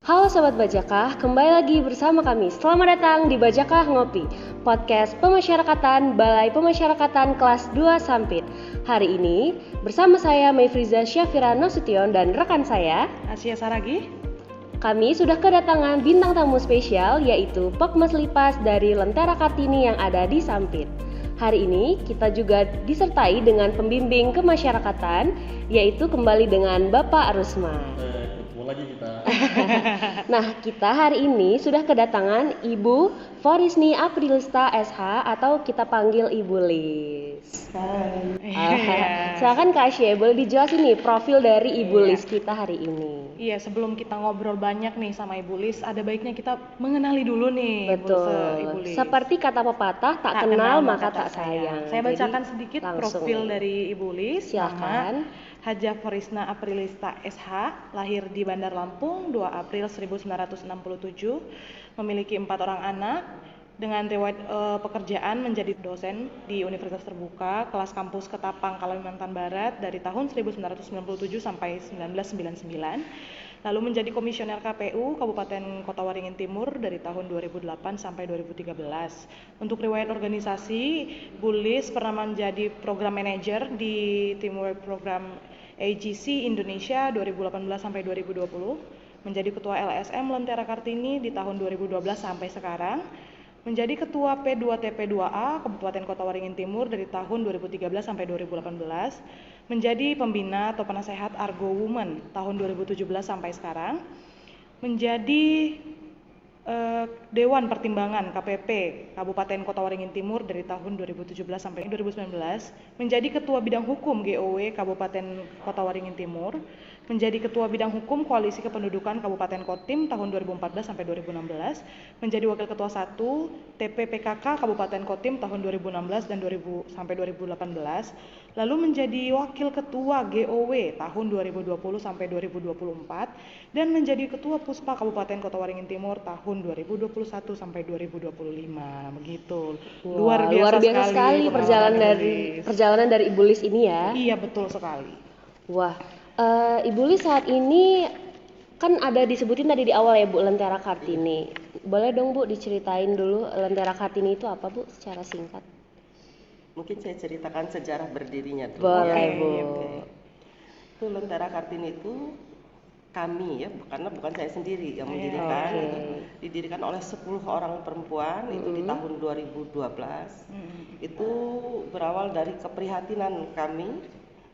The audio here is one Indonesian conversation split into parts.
Halo Sobat Bajakah, kembali lagi bersama kami. Selamat datang di Bajakah Ngopi, podcast pemasyarakatan Balai Pemasyarakatan kelas 2 Sampit. Hari ini bersama saya Mayfriza Syafira Nasution dan rekan saya Asia Saragi. Kami sudah kedatangan bintang tamu spesial yaitu Pokmas Lipas dari Lentera Kartini yang ada di Sampit. Hari ini kita juga disertai dengan pembimbing kemasyarakatan yaitu kembali dengan Bapak Rusman. Ketemu lagi kita. Nah, kita hari ini sudah kedatangan Ibu Forisni Aprilista SH atau kita panggil Ibu Lis. Silakan Kak Asya, boleh dijelasin nih profil dari Ibu Lis kita hari ini. Iya, sebelum kita ngobrol banyak nih sama Ibu Lis, ada baiknya kita mengenali dulu nih Betul. Ibu Lis. Seperti kata pepatah, tak kenal maka tak sayang. Saya bacakan sedikit langsung profil dari Ibu Lis. Silakan. Nama Hajah Forisna Aprilista SH, lahir di Bandar Lampung 2 April 1967, memiliki 4 orang anak, dengan riwayat pekerjaan menjadi dosen di Universitas Terbuka, kelas kampus Ketapang, Kalimantan Barat dari tahun 1997 sampai 1999. Lalu menjadi komisioner KPU Kabupaten Kota Waringin Timur dari tahun 2008 sampai 2013. Untuk riwayat organisasi, Bu Lis pernah menjadi program manager di Teamwork Program AGC Indonesia 2018 sampai 2020, menjadi ketua LSM Lentera Kartini di tahun 2012 sampai sekarang, menjadi ketua P2TP2A Kabupaten Kota Waringin Timur dari tahun 2013 sampai 2018, menjadi pembina atau penasehat Argo Women tahun 2017 sampai sekarang, menjadi Dewan Pertimbangan KPP Kabupaten Kota Waringin Timur dari tahun 2017 sampai 2019, menjadi Ketua Bidang Hukum GOW Kabupaten Kota Waringin Timur, menjadi Ketua Bidang Hukum Koalisi Kependudukan Kabupaten Kotim tahun 2014 sampai 2016, menjadi Wakil Ketua 1 TPPKK Kabupaten Kotim tahun 2016 dan 2000 sampai 2018, lalu menjadi Wakil Ketua GOW tahun 2020 sampai 2024 dan menjadi Ketua Puspa Kabupaten Kota Waringin Timur tahun 2021 sampai 2025. Begitu. Luar biasa sekali perjalanan dari Ibu Lis ini ya. Iya, betul sekali. Wah, Ibu Lis saat ini kan ada disebutin tadi di awal ya Bu, Lentera Kartini. Boleh dong Bu diceritain dulu Lentera Kartini itu apa Bu secara singkat? Mungkin saya ceritakan sejarah berdirinya dulu. Boleh Bu. Itu Lentera Kartini itu kami ya, karena bukan saya sendiri yang mendirikan. Itu didirikan oleh 10 orang perempuan itu di tahun 2012. Itu berawal dari keprihatinan kami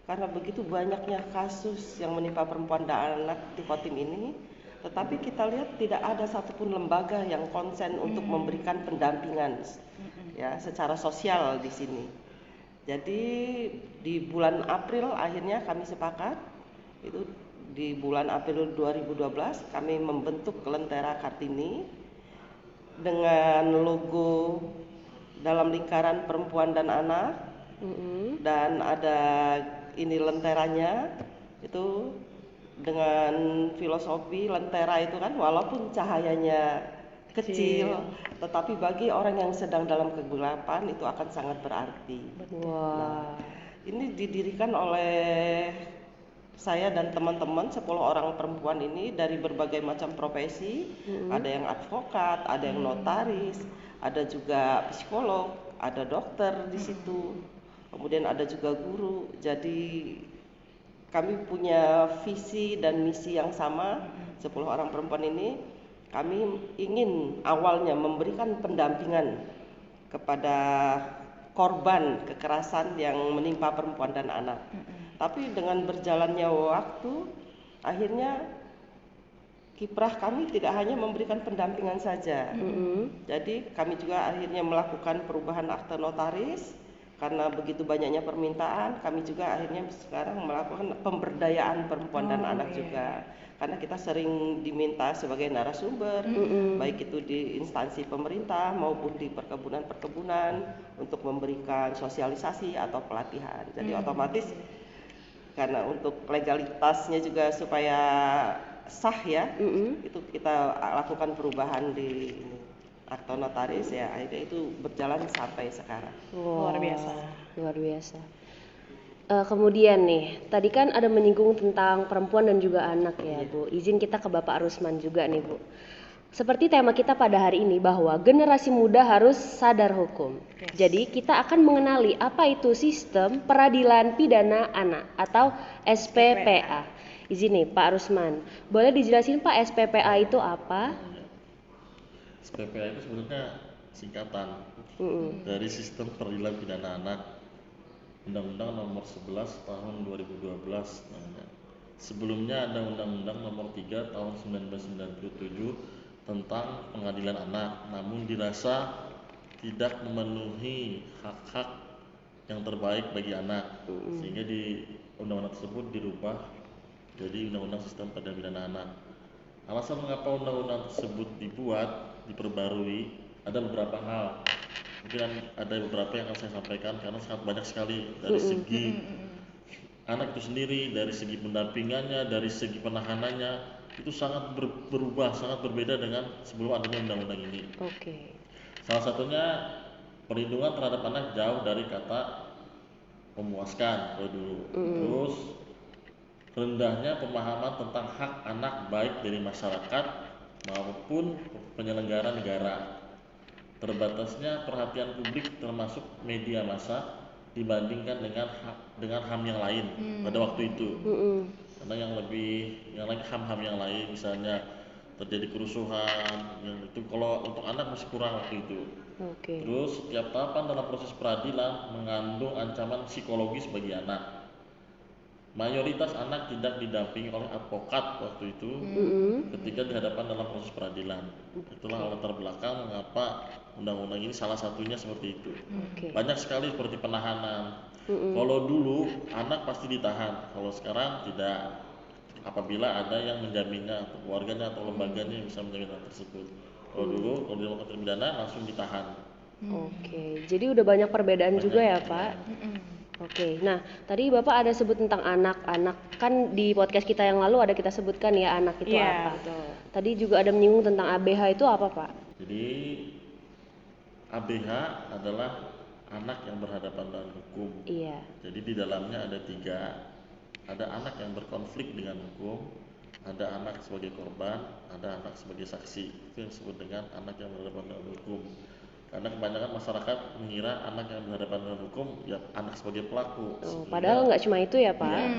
karena begitu banyaknya kasus yang menimpa perempuan dan anak di Kotim ini, tetapi kita lihat tidak ada satupun lembaga yang konsen untuk memberikan pendampingan ya secara sosial di sini. Jadi di bulan April akhirnya kami sepakat, itu di bulan April 2012 kami membentuk Lentera Kartini dengan logo dalam lingkaran perempuan dan anak, dan ada ini lenteranya itu dengan filosofi lentera itu kan walaupun cahayanya kecil, tetapi bagi orang yang sedang dalam kegelapan itu akan sangat berarti. Nah, ini didirikan oleh saya dan teman-teman 10 orang perempuan ini dari berbagai macam profesi. Ada yang advokat, ada yang notaris, ada juga psikolog, ada dokter di situ. Kemudian ada juga guru. Jadi kami punya visi dan misi yang sama. 10 orang perempuan ini kami ingin awalnya memberikan pendampingan kepada korban kekerasan yang menimpa perempuan dan anak. Tapi dengan berjalannya waktu, akhirnya kiprah kami tidak hanya memberikan pendampingan saja. Jadi kami juga akhirnya melakukan perubahan akte notaris. Karena begitu banyaknya permintaan, kami juga akhirnya sekarang melakukan pemberdayaan perempuan dan anak juga. Karena kita sering diminta sebagai narasumber, baik itu di instansi pemerintah maupun di perkebunan-perkebunan untuk memberikan sosialisasi atau pelatihan. Jadi otomatis karena untuk legalitasnya juga supaya sah ya, itu kita lakukan perubahan di akte notaris ya, akhirnya itu berjalan sampai sekarang. Luar biasa. Kemudian nih, tadi kan ada menyinggung tentang perempuan dan juga anak ya, Bu. Izin kita ke Bapak Rusman juga nih, Bu. Seperti tema kita pada hari ini bahwa generasi muda harus sadar hukum. Yes. Jadi kita akan mengenali apa itu sistem peradilan pidana anak atau SPPA. Izin nih Pak Rusman, boleh dijelasin Pak SPPA itu apa? SPPA itu sebenarnya singkatan dari Sistem Peradilan Pidana Anak, Undang-Undang Nomor 11 Tahun 2012 namanya. Sebelumnya ada Undang-Undang Nomor 3 Tahun 1997 tentang pengadilan anak, namun dirasa tidak memenuhi hak-hak yang terbaik bagi anak, sehingga di undang-undang tersebut dirubah jadi Undang-Undang Sistem Peradilan Pidana Anak. Alasan mengapa undang-undang tersebut diperbarui ada beberapa hal. Mungkin ada beberapa yang akan saya sampaikan karena sangat banyak sekali dari segi anak itu sendiri, dari segi pendampingannya, dari segi penahanannya, itu sangat berubah, sangat berbeda dengan sebelum adanya undang-undang ini. Oke. Salah satunya perlindungan terhadap anak jauh dari kata memuaskan kalau dulu. Terus rendahnya pemahaman tentang hak anak baik dari masyarakat maupun penyelenggara negara. Terbatasnya perhatian publik termasuk media massa dibandingkan dengan HAM yang lain pada waktu itu. Karena yang lagi HAM-HAM yang lain, misalnya terjadi kerusuhan, yang itu kalau untuk anak masih kurang waktu itu. Terus setiap tahapan dalam proses peradilan mengandung ancaman psikologis bagi anak. Mayoritas anak tidak didampingi oleh advokat waktu itu ketika dihadapkan dalam proses peradilan. Itulah latar belakang mengapa undang-undang ini salah satunya seperti itu. Banyak sekali seperti penahanan. Kalau dulu anak pasti ditahan, kalau sekarang tidak. Apabila ada yang menjaminnya, atau keluarganya atau lembaganya yang bisa menjamin hal tersebut. Kalau dulu kalau dilakukan pidana langsung ditahan. Oke, jadi udah banyak perbedaan juga ya Pak. Oke, nah tadi Bapak ada sebut tentang anak-anak, kan di podcast kita yang lalu ada kita sebutkan ya anak itu apa. Betul. Tadi juga ada menyinggung tentang ABH itu apa Pak? Jadi ABH adalah anak yang berhadapan dengan hukum. Iya. Jadi di dalamnya ada 3. Ada anak yang berkonflik dengan hukum, ada anak sebagai korban, ada anak sebagai saksi. Itu yang disebut dengan anak yang berhadapan dengan hukum. Karena kebanyakan masyarakat mengira anak yang berhadapan dengan hukum ya anak sebagai pelaku. Padahal nggak cuma itu ya Pak. Iya.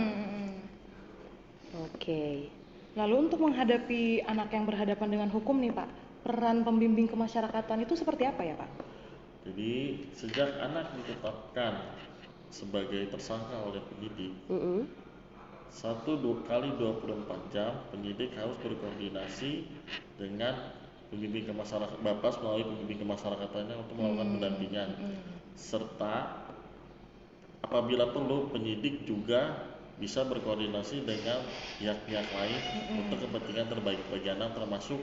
Oke. Lalu untuk menghadapi anak yang berhadapan dengan hukum nih Pak, peran pembimbing kemasyarakatan itu seperti apa ya Pak? Jadi sejak anak ditetapkan sebagai tersangka oleh penyidik, 1 kali 24 jam penyidik harus berkoordinasi dengan pembimbing kemasyarakatan Bapas melalui pembimbing kemasярakatannya untuk melakukan pendampingan. Serta apabila perlu penyidik juga bisa berkoordinasi dengan pihak-pihak lain untuk kepentingan terbaik bagi anak, termasuk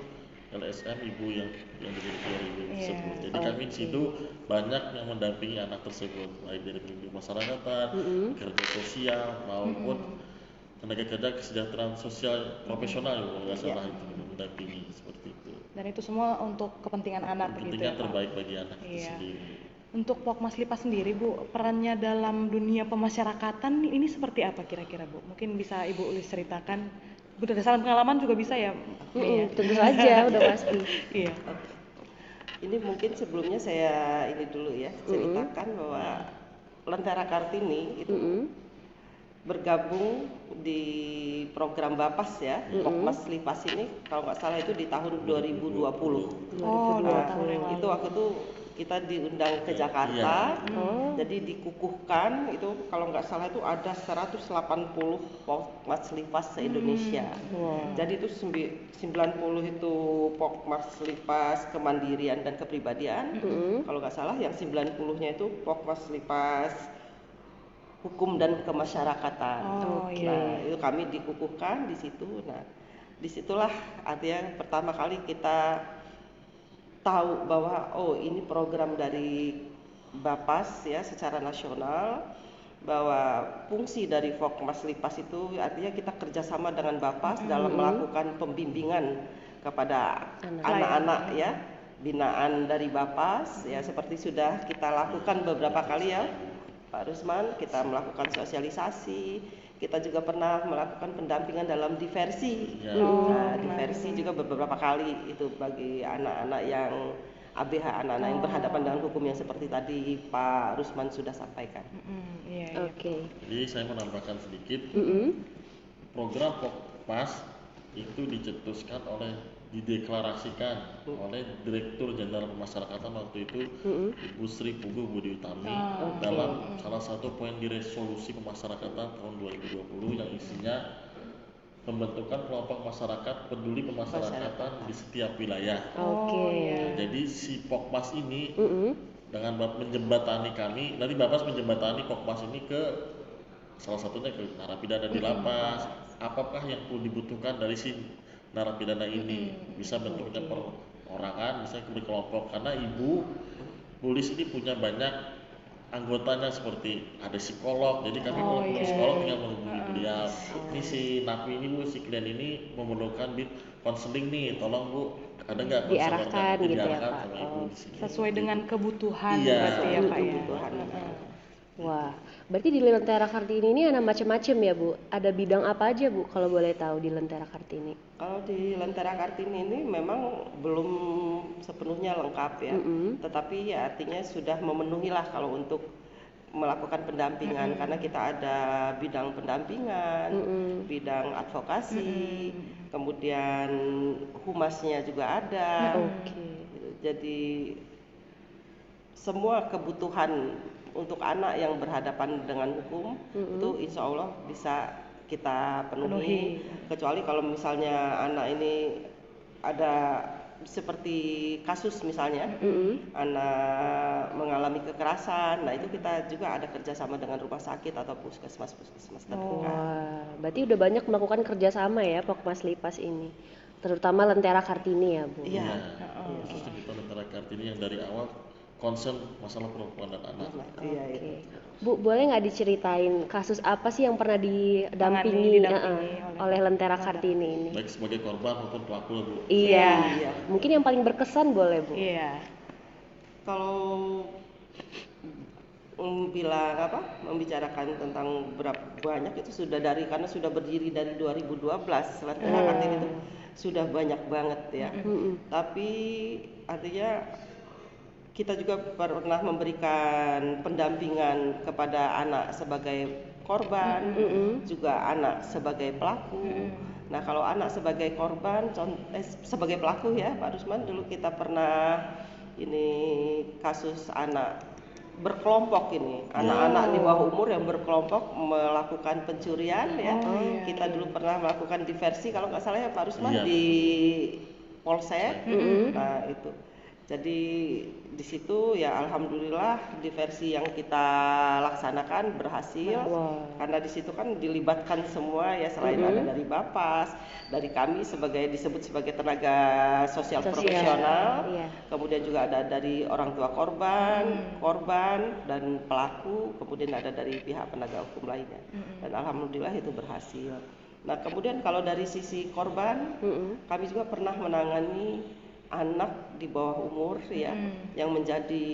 LSM ibu yang dimiliki oleh ibu tersebut. Jadi kami di situ banyak yang mendampingi anak tersebut, baik dari pembimbing kemasyarakatan, kerja sosial maupun tenaga kerja kesejahteraan sosial profesional kalau nggak salah itu mendampingi seperti itu. Dan itu semua untuk kepentingan anak gitu ya Kepentingan Pak? terbaik bagi anak itu sendiri. Untuk Pokmas Lipas sendiri Bu, perannya dalam dunia pemasyarakatan ini seperti apa kira-kira Bu? Mungkin bisa Ibu Ulis ceritakan, berdasarkan pengalaman juga bisa ya? Tentu saja, udah pasti. Iya. Ini mungkin sebelumnya saya ini dulu ya ceritakan bahwa Lentera Kartini itu bergabung di program Bapas ya, Pokmas Lipas ini kalau nggak salah itu di tahun 2020. Oh, 2 tahun yang lalu. Itu waktu itu kita diundang ke Jakarta, jadi dikukuhkan itu kalau nggak salah itu ada 180 Pokmas Lipas se-Indonesia. Jadi itu 90 itu Pokmas Lipas kemandirian dan kepribadian, kalau nggak salah yang 90-nya itu Pokmas Lipas hukum dan kemasyarakatan. Nah, itu kami dikukuhkan di situ. Nah, disitulah artinya pertama kali kita tahu bahwa ini program dari Bapas ya secara nasional, bahwa fungsi dari Pokmas Lipas itu artinya kita kerjasama dengan Bapas dalam melakukan pembimbingan kepada anak-anak ya, binaan dari Bapas ya, seperti sudah kita lakukan beberapa kali ya Pak Rusman, kita melakukan sosialisasi, kita juga pernah melakukan pendampingan dalam diversi. Ya. Nah, diversi juga beberapa kali itu bagi anak-anak yang ABH, anak-anak yang berhadapan dengan hukum yang seperti tadi Pak Rusman sudah sampaikan. Iya. Oke. Jadi saya menambahkan sedikit, program Pokmas itu dicetuskan dideklarasikan oleh Direktur Jenderal Pemasyarakatan waktu itu Ibu Sri Puguh Budi Utami dalam salah satu poin di resolusi pemasyarakatan tahun 2020 yang isinya pembentukan kelompok masyarakat peduli pemasyarakatan di setiap wilayah. Nah, jadi si Pokmas ini dengan menjembatani kami, nanti Bapak menjembatani Pokmas ini ke salah satunya ke narapidana di lapas, apakah yang perlu dibutuhkan dari si narapidana ini, bisa bentuknya perorangan, bisa berkelompok, karena Ibu Pulis ini punya banyak anggotanya seperti ada psikolog, jadi kami kalau perlu psikolog tinggal menghubungi beliau. Ini si napi ini Bu, si klien ini memerlukan konseling nih, tolong Bu, ada nggak diarahkan gitu ya Pak? sama Ibu di sini. Sesuai dengan kebutuhan Iya, berarti ya Pak ya. Kebutuhan. Wah, berarti di Lentera Kartini ini ada macam-macam ya Bu? Ada bidang apa aja Bu kalau boleh tahu di Lentera Kartini? Kalau di Lentera Kartini ini memang belum sepenuhnya lengkap ya, tetapi ya artinya sudah memenuhi lah kalau untuk melakukan pendampingan, karena kita ada bidang pendampingan, bidang advokasi, kemudian humasnya juga ada. Jadi semua kebutuhan untuk anak yang berhadapan dengan hukum itu insya Allah bisa kita penuhi. Kecuali kalau misalnya anak ini ada seperti kasus misalnya anak mengalami kekerasan, nah itu kita juga ada kerjasama dengan rumah sakit atau puskesmas terdekat. Wah, berarti udah banyak melakukan kerjasama ya Pokmas Lipas ini, terutama Lentera Kartini ya Bu? Iya. Khususnya kita Lentera Kartini yang dari awal concern masalah perempuan dan anak. Iya. Bu, boleh nggak diceritain kasus apa sih yang pernah didampingi oleh Lentera Kartini ini? Baik sebagai korban maupun pelaku Bu. Iya. Mungkin yang paling berkesan boleh Bu? Iya. Kalau membicarakan tentang berapa banyak itu sudah karena sudah berdiri dari 2012 Lentera Kartini itu sudah banyak banget ya. Tapi artinya kita juga pernah memberikan pendampingan kepada anak sebagai korban, juga anak sebagai pelaku. Nah, kalau anak sebagai korban, sebagai pelaku ya, Pak Rusman, dulu kita pernah ini kasus anak berkelompok ini, anak-anak di bawah umur yang berkelompok melakukan pencurian ya. Kita dulu pernah melakukan diversi kalau nggak salah ya Pak Rusman di Polsek. Nah, itu. Jadi di situ ya alhamdulillah diversi yang kita laksanakan berhasil, karena di situ kan dilibatkan semua ya, selain ada dari Bapas, dari kami disebut sebagai tenaga sosial profesional, kemudian juga ada dari orang tua korban dan pelaku, kemudian ada dari pihak penegak hukum lainnya, dan alhamdulillah itu berhasil. Nah kemudian kalau dari sisi korban, kami juga pernah menangani anak di bawah umur ya yang menjadi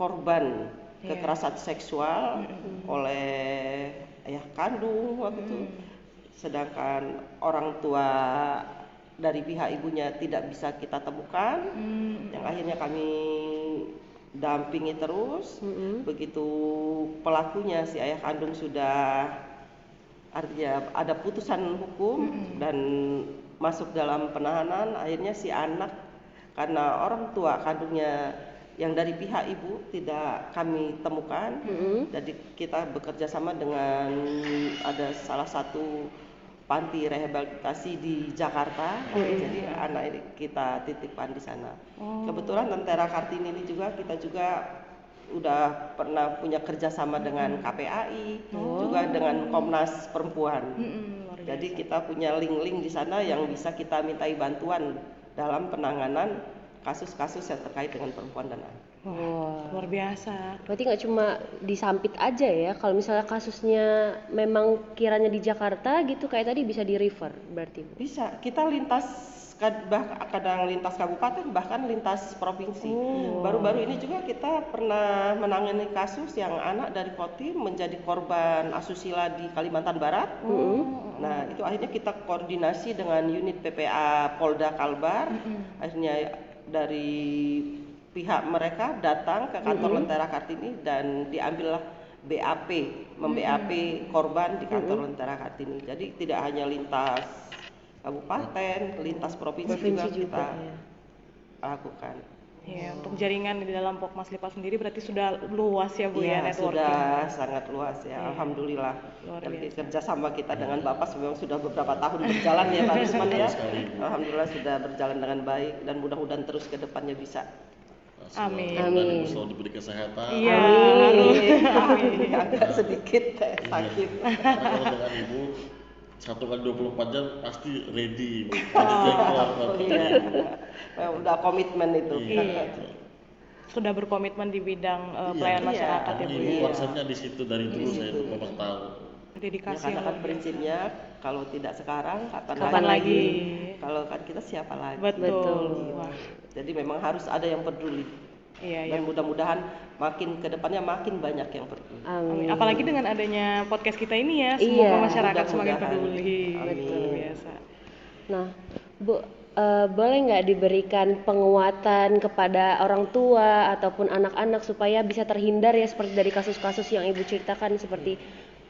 korban kekerasan seksual oleh ayah kandung waktu itu, sedangkan orang tua dari pihak ibunya tidak bisa kita temukan, yang akhirnya kami dampingi terus. Begitu pelakunya si ayah kandung sudah artinya ada putusan hukum dan masuk dalam penahanan, akhirnya si anak karena orang tua kandungnya yang dari pihak ibu tidak kami temukan, jadi kita bekerja sama dengan ada salah satu panti rehabilitasi di Jakarta, jadi anak ini kita titipkan di sana. Kebetulan Lentera Kartini ini kita juga udah pernah punya kerjasama dengan KPAI, juga dengan Komnas Perempuan. Jadi kita punya link-link di sana yang bisa kita mintai bantuan dalam penanganan kasus-kasus yang terkait dengan perempuan dan anak. Luar biasa. Berarti nggak cuma di Sampit aja ya, kalau misalnya kasusnya memang kiranya di Jakarta gitu kayak tadi bisa di refer berarti Bu? Bisa, kita lintas kadang lintas kabupaten bahkan lintas provinsi. Baru-baru ini juga kita pernah menangani kasus yang anak dari Kotim menjadi korban asusila di Kalimantan Barat. Nah itu akhirnya kita koordinasi dengan unit PPA Polda Kalbar. Akhirnya dari pihak mereka datang ke kantor Lentera Kartini dan diambillah BAP, mem-BAP korban di kantor Lentera Kartini. Jadi tidak hanya lintas kabupaten, lintas provinsi juga kita lakukan. Ya, untuk jaringan di dalam Pokmas Lipa sendiri berarti sudah luas ya Bu ya networking. Sudah sangat luas ya, alhamdulillah. Luar Dan biasa. kerjasama kita dengan Bapak memang sudah beberapa tahun berjalan ya Pak Rusman ya. Alhamdulillah sudah berjalan dengan baik dan mudah-mudahan terus ke depannya bisa. Amin. Amin. Selalu diberi kesehatan. Iya. Amin. Agak sedikit sakit. Karena kalau dengan Ibu 1x24 jam pasti ready. Udah komitmen itu. Iya. Sudah berkomitmen di bidang pelayanan masyarakat ya Bu. Ibu konsepnya di situ dari dulu saya itu memang tahu. Dedikasi Karena kan prinsipnya kalau tidak sekarang kapan lagi? Kalau kan kita siapa lagi? Betul. Wah. Jadi memang harus ada yang peduli. Iya, Dan mudah-mudahan makin ke depannya makin banyak yang peduli. Amin. Apalagi dengan adanya podcast kita ini ya, semoga masyarakat semakin mudah-mudahan. peduli. Amin. Luar biasa. Nah, Bu, boleh nggak diberikan penguatan kepada orang tua ataupun anak-anak supaya bisa terhindar ya seperti dari kasus-kasus yang Ibu ceritakan seperti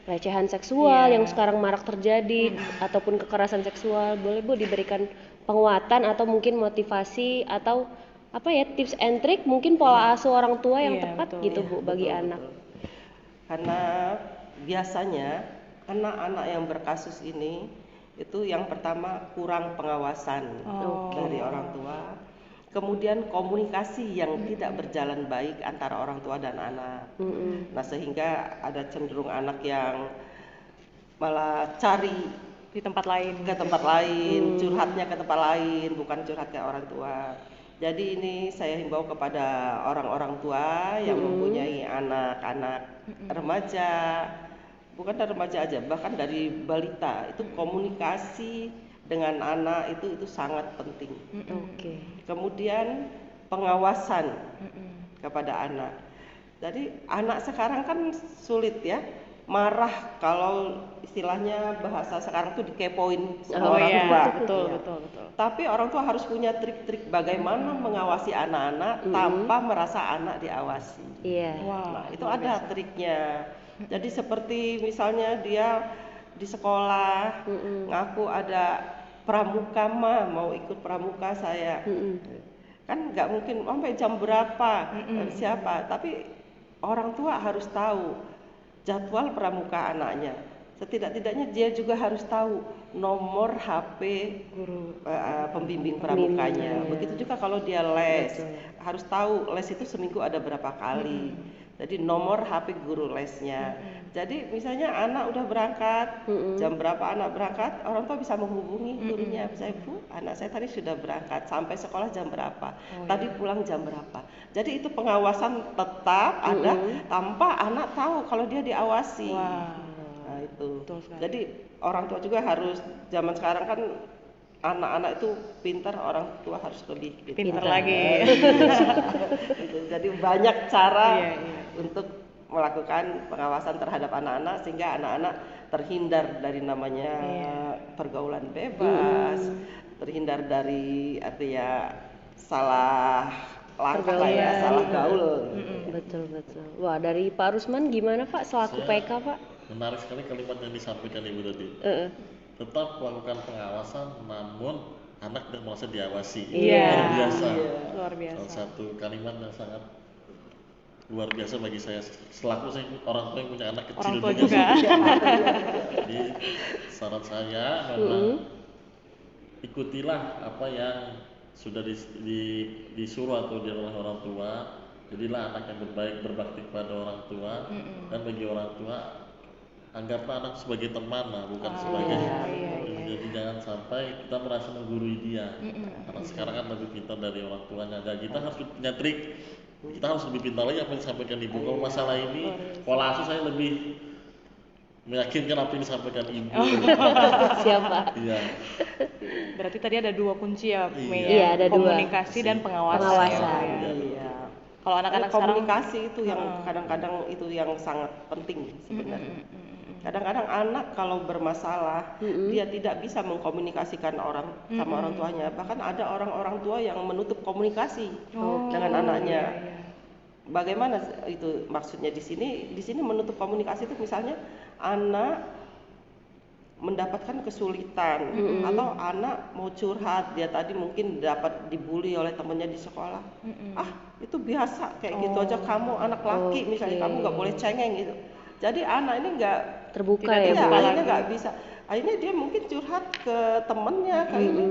pelecehan seksual yang sekarang marak terjadi ataupun kekerasan seksual. Boleh Bu diberikan penguatan atau mungkin motivasi atau apa ya tips and trick mungkin pola asuh orang tua yang tepat gitu Bu bagi anak. Karena biasanya anak-anak yang berkasus ini itu yang pertama kurang pengawasan dari orang tua, kemudian komunikasi yang tidak berjalan baik antara orang tua dan anak. Nah sehingga ada cenderung anak yang malah cari Di tempat lain. ke tempat lain, curhatnya ke tempat lain, bukan curhat ke orang tua. Jadi ini saya himbau kepada orang-orang tua yang mempunyai anak-anak remaja, bukan dari remaja aja, bahkan dari balita itu komunikasi dengan anak itu sangat penting. Kemudian pengawasan kepada anak. Jadi anak sekarang kan sulit ya, marah kalau istilahnya bahasa sekarang tuh dikepoin sama orang tua. Betul. Tapi orang tua harus punya trik-trik bagaimana mengawasi anak-anak tanpa merasa anak diawasi. Iya. Nah, itu ada triknya. Jadi seperti misalnya dia di sekolah ngaku ada pramuka mau ikut pramuka saya. Kan nggak mungkin sampai jam berapa siapa, tapi orang tua harus tahu jadwal pramuka anaknya. Setidak-tidaknya dia juga harus tahu nomor HP guru pembimbing pramukanya. Begitu juga kalau dia les, harus tahu les itu seminggu ada berapa kali. Jadi nomor HP guru lesnya. Jadi misalnya anak udah berangkat, jam berapa anak berangkat, orang tua bisa menghubungi gurunya. Misalnya, Bu, anak saya tadi sudah berangkat, sampai sekolah jam berapa, tadi pulang jam berapa. Jadi itu pengawasan tetap ada tanpa anak tahu kalau dia diawasi. Nah itu. Jadi orang tua juga harus, zaman sekarang kan anak-anak itu pintar, orang tua harus lebih Pintar lagi. Jadi banyak cara untuk melakukan pengawasan terhadap anak-anak sehingga anak-anak terhindar dari namanya pergaulan bebas, terhindar dari artinya salah langkah lah ya, salah gaul. Betul. Wah, dari Pak Rusman gimana Pak selaku PK Pak? Menarik sekali kalimat yang disampaikan Ibu tadi. Tetap melakukan pengawasan namun anak tidak merasa diawasi. Luar biasa. Salah satu kalimat yang sangat luar biasa bagi saya selaku saya orang tua yang punya anak kecil. Orang tua juga. Jadi saran saya memang ikutilah apa yang sudah disuruh atau dilakukan oleh orang tua. Jadilah anak yang berbaik, berbakti kepada orang tua, dan bagi orang tua anggaplah anak sebagai teman lah, bukan sebagai jadi jangan sampai kita merasa menggurui dia. Karena sekarang kan lebih pintar dari orang tuanya. Dan kita harus punya trik. Kita harus lebih pintar lagi apa yang disampaikan Ibu. Kalau masalah ini pola asuh saya lebih meyakinkan apa yang disampaikan ibu. Siapa? Iya. Berarti tadi ada 2 kunci ya, Mei, Iya, ya? ada 2. Komunikasi dan pengawasan. Pengawasan. Ya. Iya. Kalau anak-anak sekarang komunikasi itu yang kadang-kadang itu yang sangat penting sebenarnya. Kadang-kadang anak kalau bermasalah dia tidak bisa mengkomunikasikan sama orang tuanya. Bahkan ada orang-orang tua yang menutup komunikasi dengan anaknya. Iya. Bagaimana itu maksudnya di sini menutup komunikasi itu misalnya anak mendapatkan kesulitan atau anak mau curhat, dia tadi mungkin dapat dibully oleh temannya di sekolah. Itu biasa kayak gitu aja, kamu anak laki misalnya kamu nggak boleh cengeng gitu. Jadi anak ini nggak Terbuka Tidak ya, Bu. akhirnya nggak bisa. Akhirnya dia mungkin curhat ke temannya kayak ini.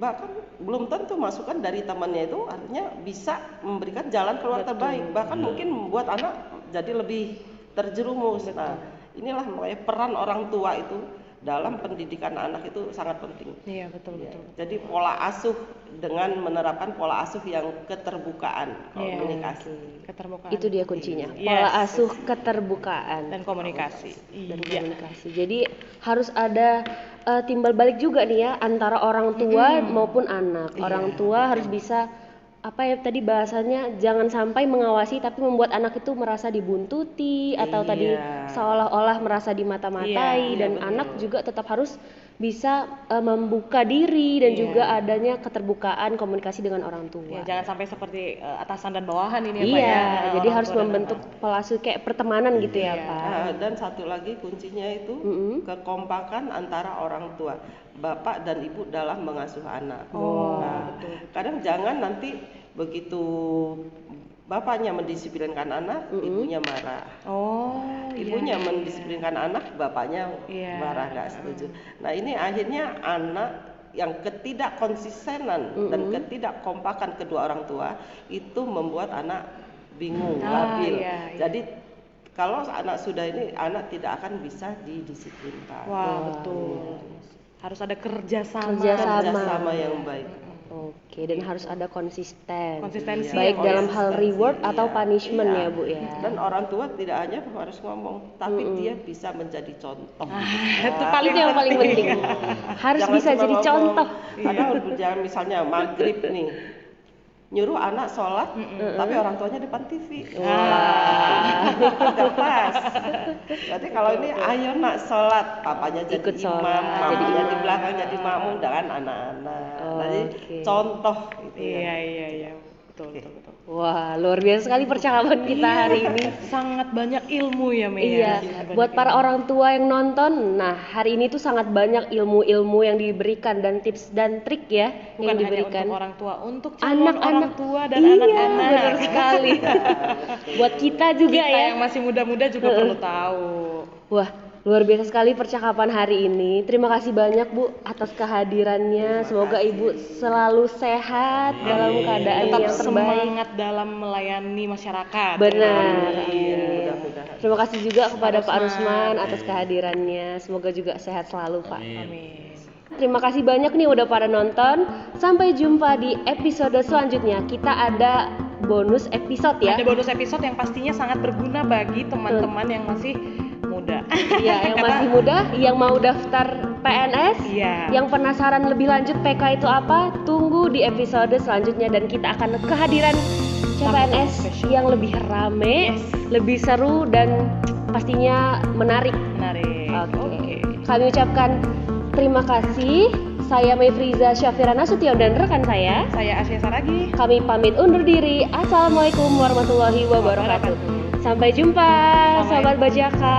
Bahkan belum tentu masukan dari temannya itu artinya bisa memberikan jalan keluar terbaik. Bahkan mungkin membuat anak jadi lebih terjerumus. Nah, inilah makanya peran orang tua itu dalam pendidikan anak itu sangat penting. Iya, betul. Jadi pola asuh dengan menerapkan pola asuh yang keterbukaan, komunikasi. Keterbukaan. Itu dia kuncinya. Yes. Pola asuh keterbukaan Dan komunikasi. dan Iya. komunikasi. Jadi harus ada timbal balik juga nih ya antara orang tua maupun anak. Orang tua harus bisa tadi bahasanya jangan sampai mengawasi tapi membuat anak itu merasa dibuntuti atau tadi seolah-olah merasa dimata-matai, dan anak juga tetap harus bisa membuka diri dan juga adanya keterbukaan komunikasi dengan orang tua. Ya, jangan sampai seperti atasan dan bawahan ini ya, Pak Iya, ya. jadi Orang harus tua dan membentuk pola asuh kayak pertemanan gitu ya, Pak. Dan satu lagi kuncinya itu kekompakan antara orang tua, bapak dan ibu dalam mengasuh anak. Kadang jangan nanti begitu bapaknya mendisiplinkan anak, ibunya marah. Ibunya mendisiplinkan anak, bapaknya marah, nggak setuju. Nah ini akhirnya anak yang ketidakkonsistenan dan ketidakkompakan kedua orang tua itu membuat anak bingung, labil. Jadi kalau anak sudah ini, anak tidak akan bisa didisiplinkan. Wah, betul. Harus ada kerjasama yang baik. Oke, dan harus ada konsistensi baik dalam hal konsistensi, reward atau punishment ya, Bu ya. Dan orang tua tidak hanya harus ngomong, tapi dia bisa menjadi contoh. Itu yang paling penting. Harus Jangan bisa cuma jadi ngomong. contoh. Kadang jangan misalnya maghrib nih, nyuruh anak sholat, tapi orang tuanya depan TV. Tidak pas. Berarti kalau ini ayo nak sholat, papanya jadi Ikut imam, sholat, mamanya di belakang jadi makmum dengan anak-anak. Jadi contoh gitu ya. Iya. Betul. Wah, luar biasa sekali percakapan kita hari ini. Sangat banyak ilmu ya, Mei. Iya, buat para orang tua yang nonton, nah hari ini tuh sangat banyak ilmu-ilmu yang diberikan dan tips dan trik ya Bukan yang hanya diberikan. untuk orang tua, untuk calon orang tua dan Iya, anak-anak. benar sekali. Buat kita juga Kita ya. yang masih muda-muda juga perlu tahu. Wah, luar biasa sekali percakapan hari ini. Terima kasih banyak Bu atas kehadirannya. Semoga Ibu selalu sehat dalam keadaan Tetap yang terbaik. semangat dalam melayani masyarakat. Benar. Mudah-mudahan. Terima kasih juga kepada Pak Rusman atas kehadirannya. Semoga juga sehat selalu, Pak. Amin. Terima kasih banyak nih udah pada nonton. Sampai jumpa di episode selanjutnya. Kita ada bonus episode ya. Ada bonus episode yang pastinya sangat berguna bagi teman-teman yang masih muda. Iya, yang masih muda, yang mau daftar PNS, yang penasaran lebih lanjut PK itu apa, tunggu di episode selanjutnya dan kita akan kehadiran CPNS yang lebih rame, lebih seru dan pastinya menarik. Oke. Kami ucapkan terima kasih. Saya Mayfriza Syafirana Sution dan rekan saya Asya Saragi. Kami pamit undur diri. Assalamualaikum warahmatullahi wabarakatuh. Sampai jumpa, sahabat Bajaka.